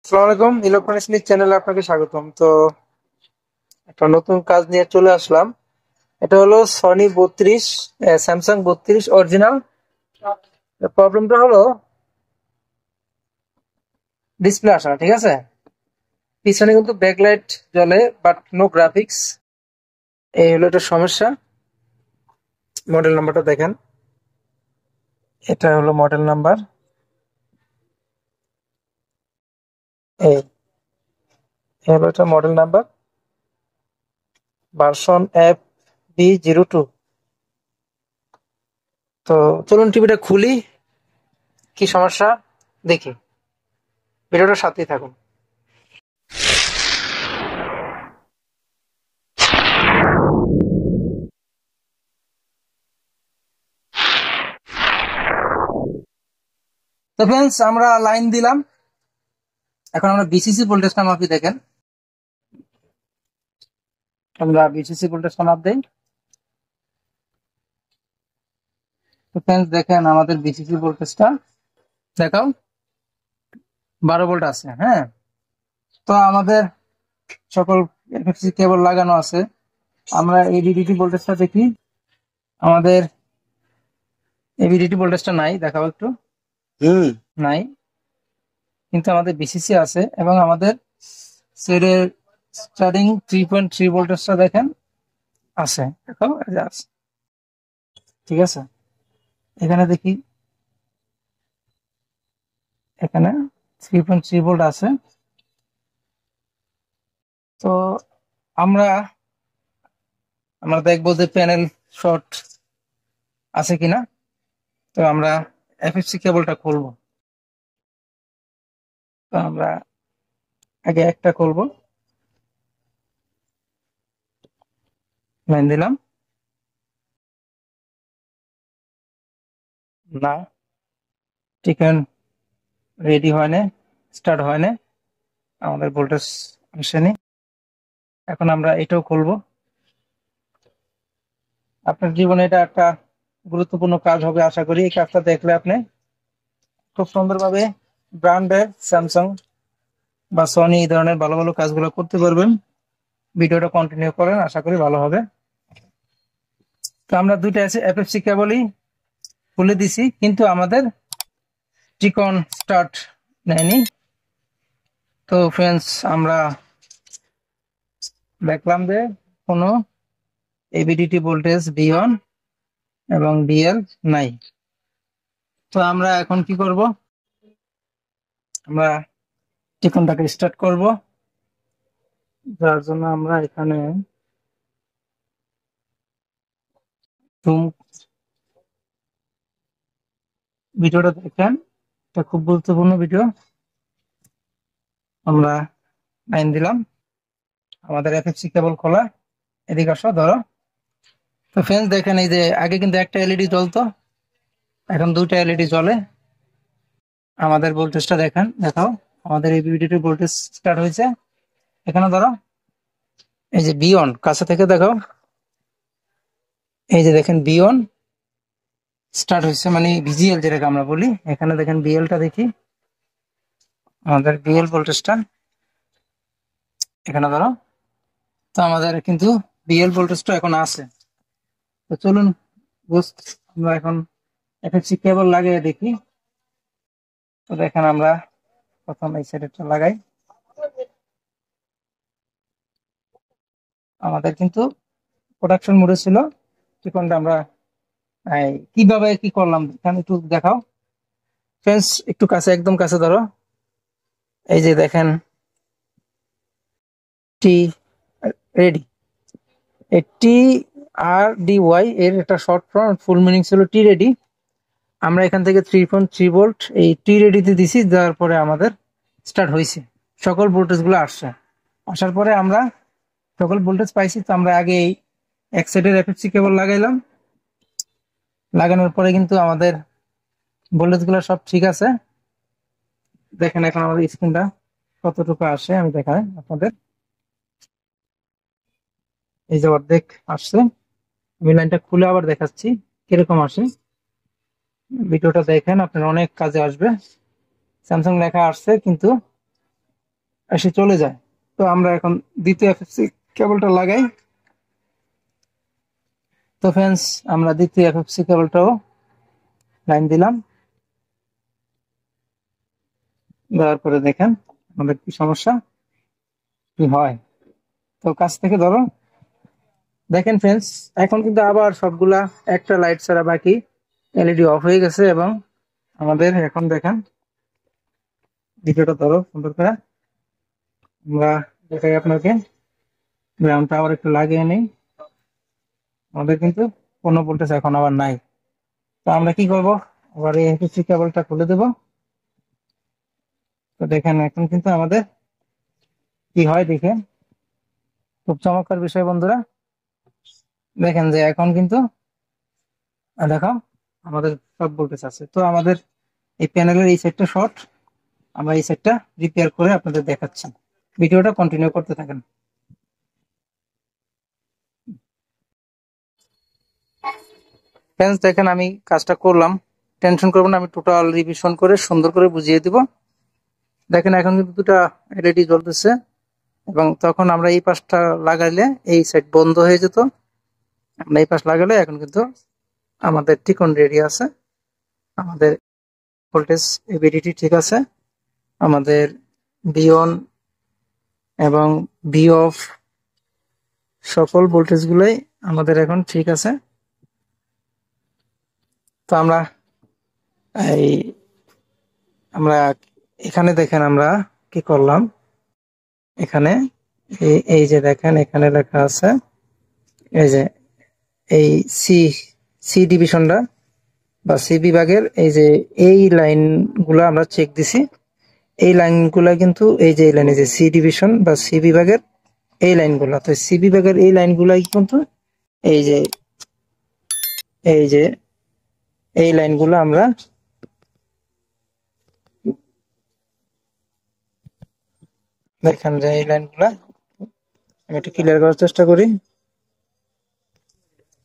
আসসালামু আলাইকুম, electronics news চ্যানেলে আপনাকে স্বাগতম। তো একটা নতুন কাজ নিয়ে চলে আসলাম। এটা হলো সনি 32, স্যামসাং 32 অরিজিনাল। প্রবলেমটা হলো ডিসপ্লে আসে না, ঠিক আছে। পিছনে কিন্তু ব্যাকলাইট জ্বলে, বাট নো গ্রাফিক্স। এই হলো এটা সমস্যা। মডেল নাম্বারটা দেখেন, এটা হলো মডেল নাম্বার। এই এই হলো এটা মডেল নাম্বার, ভার্সন FB02। তো চলুন টিভিটা খুলি, কি সমস্যা দেখি। ভিডিওটার সাথেই থাকুন। তো ফ্রেন্ডস, আমরা লাইন দিলাম। এখন আমরা বিসিসি ভোল্টেজটা মাপি, দেখেন। আমরা বিসিসি ভোল্টেজটা মাপ দেই। তো ফ্রেন্ডস দেখেন, আমাদের বিসিসি ভোল্টেজটা দেখাও 12 ভোল্ট আছে। হ্যাঁ, তো আমাদের সকল এফএফসি কেবল লাগানো আছে। আমরা এডিডিটি ভোল্টেজটা দেখি। আমাদের এবিডিটি ভোল্টেজটা নাই, দেখাও একটু। নাই, কিন্তু আমাদের বিসিসি আছে। এবং আমাদের সেটের স্টার্টিং 3.3 ভোল্টেজটা দেখেন আছে, দেখাও, এই যে আছে। ঠিক আছে, এখানে দেখি, এখানে 3.3 ভোল্ট আছে। তো আমরা আমরা দেখবো যে প্যানেল শর্ট আছে কিনা। তো আমরা এফএফসি কেবলটা খুলবো। তো আমরা আগে একটা খুলবো, লাইন দিলাম। না, চিকেন রেডি হয় না, স্টার্ট হয় না, আমাদের ভোল্টেজ আসেনি। এখন আমরা এটাও খুলবো। আপনার জীবনে এটা একটা গুরুত্বপূর্ণ কাজ হবে, আশা করি। এই কাজটা দেখলে আপনি খুব সুন্দরভাবে ব্র্যান্ডের স্যামসাং বা সনি এই ধরনের ভালো ভালো কাজগুলো করতে পারবেন। ভিডিওটা কন্টিনিউ করেন, আশা করি ভালো হবে। তো আমরা দুইটা আছে এফএফসি কেবলই খুলে দিছি, কিন্তু আমাদের চিকন স্টার্ট নেয়নি। তো ফ্রেন্ডস, আমরা দেখলাম যে কোনো এবিডিটি ভোল্টেজ B1 এবং BL নাই। তো আমরা এখন কি করব, আমরা চিকনটাকে স্টার্ট করব। যার জন্য আমরা এখানে ভিডিওটা দেখেন, এটা খুব গুরুত্বপূর্ণ ভিডিও। আমরা লাইন দিলাম, আমাদের এফএফসি কেবল খোলা। এদিকে আসো, ধরো। তো ফ্রেন্ডস দেখেন, এই যে আগে কিন্তু একটা এলইডি জ্বলতো, এখন দুইটা এলইডি জ্বলে। আমাদের ভোল্টেজটা দেখেন, দেখাও। আমাদের এই ভিডিওটির ভোল্টেজ স্টার্ট হয়েছে। এখানে ধরো, এই যে B1 কাছে থেকে দেখাও। এই যে দেখেন B1 স্টার্ট হয়েছে, মানে ভিজিএল যেটাকে আমরা বলি। এখানে দেখেন বিএলটা দেখি, আমাদের বিএল ভোল্টেজটা এখানে ধরো। তো আমাদের কিন্তু বিএল ভোল্টেজটা এখন আছে। তো চলুন আমরা এখন এফএফসি কেবল লাগিয়ে দেখি। তো দেখেন, আমরা প্রথম এই সাইডটা লাগাই। আমাদের কিন্তু প্রোডাকশন মোডে ছিল। চিকনটা আমরা কিভাবে কি করলাম এখানে একটু দেখাও। ফ্রেন্ডস একটু কাছে, একদম কাছে ধরো। এই যে দেখেন, টি রেডি। এই TRDY এর একটা শর্ট ফর্ম, ফুল মিনিং ছিল টি রেডি। আমরা এখান থেকে 3.3 ভোল্ট এই টি রেডিতে দিছি, যার পরে আমাদের স্টার্ট হয়েছে। সকল ভোল্টেজ গুলো আসছে। আসার পরে আমরা সকল ভোল্টেজ পাইছি। তো আমরা আগে এই এক সাইডের এফএফসি কেবল লাগাইলাম। লাগানোর পরে কিন্তু আমাদের ভোল্টেজ গুলো সব ঠিক আছে। দেখেন এখন আমাদের স্ক্রিনটা কতটুকু আসে আমি দেখাই আপনাদের। এই যে অর্ধেক আসছে। আমি লাইনটা খুলে আবার দেখাচ্ছি কিরকম আসে। ভিডিওটা দেখেন, আপনার অনেক কাজে আসবে। স্যামসাং লেখা আসছে, কিন্তু এসে চলে যায়। তো আমরা এখন দ্বিতীয় এফএফসি কেবলটা লাগাই। তো ফ্রেন্ডস, আমরা দ্বিতীয় এফএফসি কেবলটাও লাইন দিলাম। দেওয়ার পরে দেখেন আমাদের কি সমস্যা কি হয়। তো কাছ থেকে ধরো, দেখেন ফ্রেন্ডস, এখন কিন্তু আবার সবগুলা একটা লাইট ছাড়া বাকি এলইডি অফ হয়ে গেছে। এবং আমাদের এখন দেখেন ভিডিওটা ধরো সুন্দর করে, আমরা দেখাই আপনাকে। গ্রাউন্ডটা আবার একটু লাগিয়ে নেই। আমাদের কিন্তু কোনো ভোল্টেজ এখন আবার নাই। তো আমরা কি করব, আবার এই এফএসসি কেবলটা খুলে দেব। তো দেখেন এখন কিন্তু আমাদের কি হয় দেখে, খুব চমৎকার বিষয় বন্ধুরা। দেখেন যে এখন কিন্তু দেখো আমাদের সব ভোল্টেজ আছে। তো আমাদের এই প্যানেলের এই সাইডটা শর্ট, আমরা এই সাইডটা রিপেয়ার করে আপনাদের দেখাচ্ছি। ভিডিওটা কন্টিনিউ করতে থাকেন। ফ্রেন্ডস দেখেন আমি কাজটা করলাম, টেনশন করবেন না, আমি টোটাল রিভিশন করে সুন্দর করে বুঝিয়ে দিব। দেখেন এখন কিন্তু দুটা এলইডি জ্বলতেছে, এবং তখন আমরা এই পাশটা লাগাইলে এই সাইড বন্ধ হয়ে যেত। আমরা এই পাশ লাগালে এখন কিন্তু আমাদের ঠিক অন রেডি আছে। আমাদের ভোল্টেজ এবিডিটি ঠিক আছে, আমাদের বি অন এবং বি অফ সকল ভোল্টেজ গুলাই আমাদের এখন ঠিক আছে। তো আমরা এই আমরা এখানে দেখেন আমরা কি করলাম, এখানে এই যে দেখেন এখানে লেখা আছে এই যে এই সি সি ডিভিশনটা বা সি বিভাগের এই যে এই লাইন গুলা আমরা চেক দিছি। এই লাইনগুলা কিন্তু এই যে লাইনে যে সি ডিভিশন বা সি বিভাগের এই লাইনগুলা, তো সি বিভাগের এই লাইনগুলাই কিন্তু এই যে এই যে এই লাইনগুলো আমরা দেখেন যে এই লাইনগুলা আমি একটু ক্লিয়ার করার চেষ্টা করি।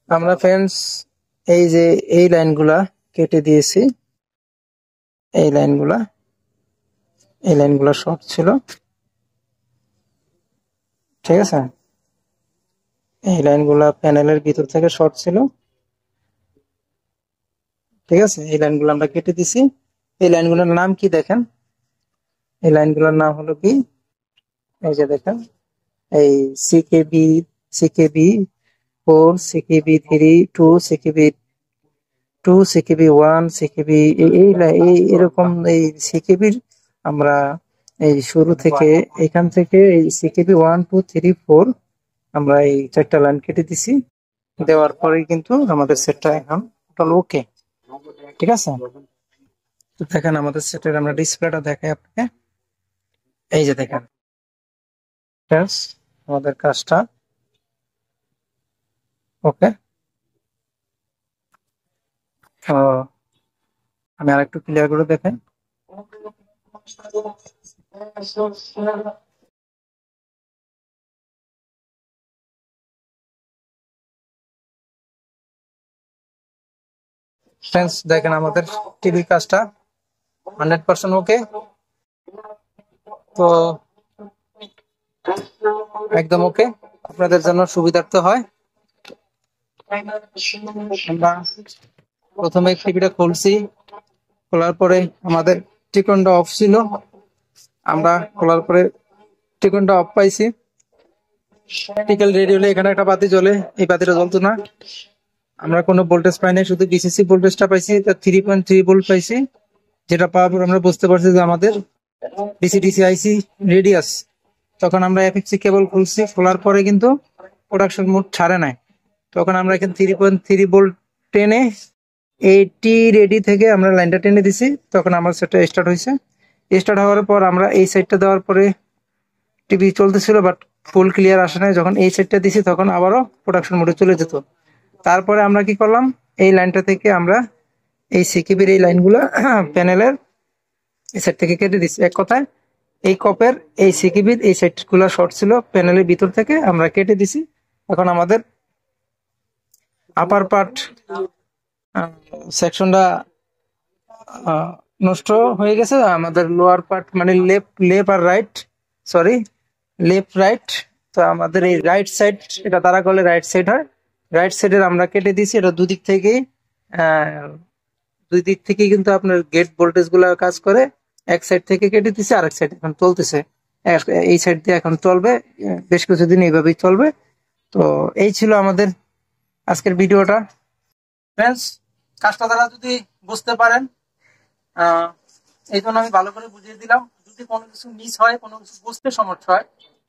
আমরা ফ্রেন্ডস এই যে এই লাইনগুলা কেটে দিয়েছি, এই লাইনগুলা শর্ট ছিল, ঠিক আছে। এই লাইনগুলা প্যানেলের ভিতর থেকে শর্ট ছিল, ঠিক আছে। এই লাইনগুলো আমরা কেটে দিছি। এই লাইনগুলোর নাম কি দেখেন, এই লাইনগুলোর নাম হলো কি, এই যে দেখেন এই CKB, CKB 4, CKB 3, 2, CKB 2, CKB 1, CKB এই এরকম এই সিকেবির আমরা এই শুরু থেকে এখান থেকে এই সিকেবি 1, 2, 3, 4 আমরা এই চারটা লাইন কেটে দিছি। দেওয়ার পরে কিন্তু আমাদের সেটটা এখন টোটাল ওকে, ঠিক আছে। তো দেখেন আমাদের সেটের আমরা ডিসপ্লেটা দেখাই আপনাকে। এই যে দেখেন আমাদের কাজটা ওকে। তো আমি আরেকটু ক্লিয়ার করে দেখেন। ফ্রেন্ডস দেখেন আমাদের টিভি কাজটা 100% ওকে। তো একদম ওকে, আপনাদের জন্য সুবিধার্থে হয়। আমরা প্রথমে টিভিটা খুলছি, খোলার পরে আমাদের টিকনটা অফ ছিল, আমরা খোলার পরে টিকনটা অফ পাইছি। টিকেল রেডি হলে এখানে একটা বাতি জ্বলে, এই বাতিটা জ্বলতো না। আমরা কোনো ভোল্টেজ পাই নাই, শুধু বিসিসি ভোল্টেজটা পাইছি, 3.3 ভোল্ট পাইছি। যেটা পাওয়ার পর আমরা বুঝতে পারছি যে আমাদের ডিসি ডিসি আইসি রেডি আছে। তখন আমরা এফএফসি কেবল খুলছি, খোলার পরে কিন্তু প্রোডাকশন মোড ছাড়ে নাই। তখন আমরা এখানে 3.3 ভোল্ট টেনে 80 রেডি থেকে আমরা লাইনটা টেনে দিছি। তখন আমার সেটটা স্টার্ট হয়েছে। স্টার্ট হওয়ার পর আমরা এই সাইডটা দেওয়ার পরে টিভি চলতেছিল, বাট ফুল ক্লিয়ার আসে নাই। যখন এই সাইডটা দিছি তখন আবারও প্রোডাকশন মোডে চলে যেত। তারপরে আমরা কি করলাম, এই লাইনটা থেকে আমরা এই সিকিবির এই লাইনগুলো প্যানেলের এই সাইড থেকে কেটে দিচ্ছি। এক কথায় এই কপের এই সিকিবির এই সাইড গুলা শর্ট ছিল, প্যানেলের ভিতর থেকে আমরা কেটে দিছি। এখন আমাদের আপার পার্ট সেকশনটা নষ্ট হয়ে গেছে। আমাদের লোয়ার পার্ট মানে লেফট আর রাইট সরি, লেফট রাইট। তো আমাদের এই রাইট সাইড, এটা তারা করলে রাইট সাইড হয়। রাইট সাইডের আমরা কেটে দিয়েছি, এটা দুদিক থেকেই দুই দিক থেকেই কিন্তু আপনার গেট ভোল্টেজ গুলা কাজ করে। এক সাইড থেকে কেটে দিছে, আরেক সাইড এখন চলতেছে। এই সাইড দিয়ে এখন চলবে, বেশ কিছুদিন এইভাবেই চলবে। তো এই ছিল আমাদের আজকের ভিডিওটা। ফ্রেন্ডস, কাজটা তারা যদি বুঝতে পারেন, এই জন্য আমি ভালো করে বুঝিয়ে দিলাম। যদি কোনো কিছু মিস হয়, কোনো কিছু বুঝতে সমস্যা হয়,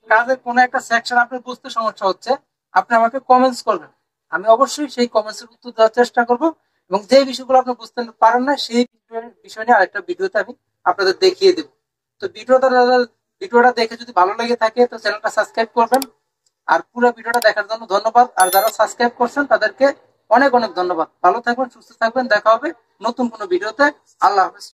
কাজের কোনো একটা সেকশন আপনি বুঝতে সমস্যা হচ্ছে, আপনি আমাকে কমেন্টস করবেন। আমি অবশ্যই সেই কমেন্টসের উত্তর দেওয়ার চেষ্টা করব, এবং যে বিষয়গুলো আপনি বুঝতে পারেন না সেই বিষয় নিয়ে আরেকটা ভিডিওতে আমি আপনাদের দেখিয়ে দেব। তো ভিডিওটা দেখে যদি ভালো লেগে থাকে তো চ্যানেলটা সাবস্ক্রাইব করবেন। আর পুরো ভিডিওটা দেখার জন্য ধন্যবাদ। আর যারা সাবস্ক্রাইব করছেন তাদেরকে অনেক অনেক ধন্যবাদ। ভালো থাকবেন, সুস্থ থাকবেন, দেখা হবে নতুন কোনো ভিডিওতে। আল্লাহ হাফেজ।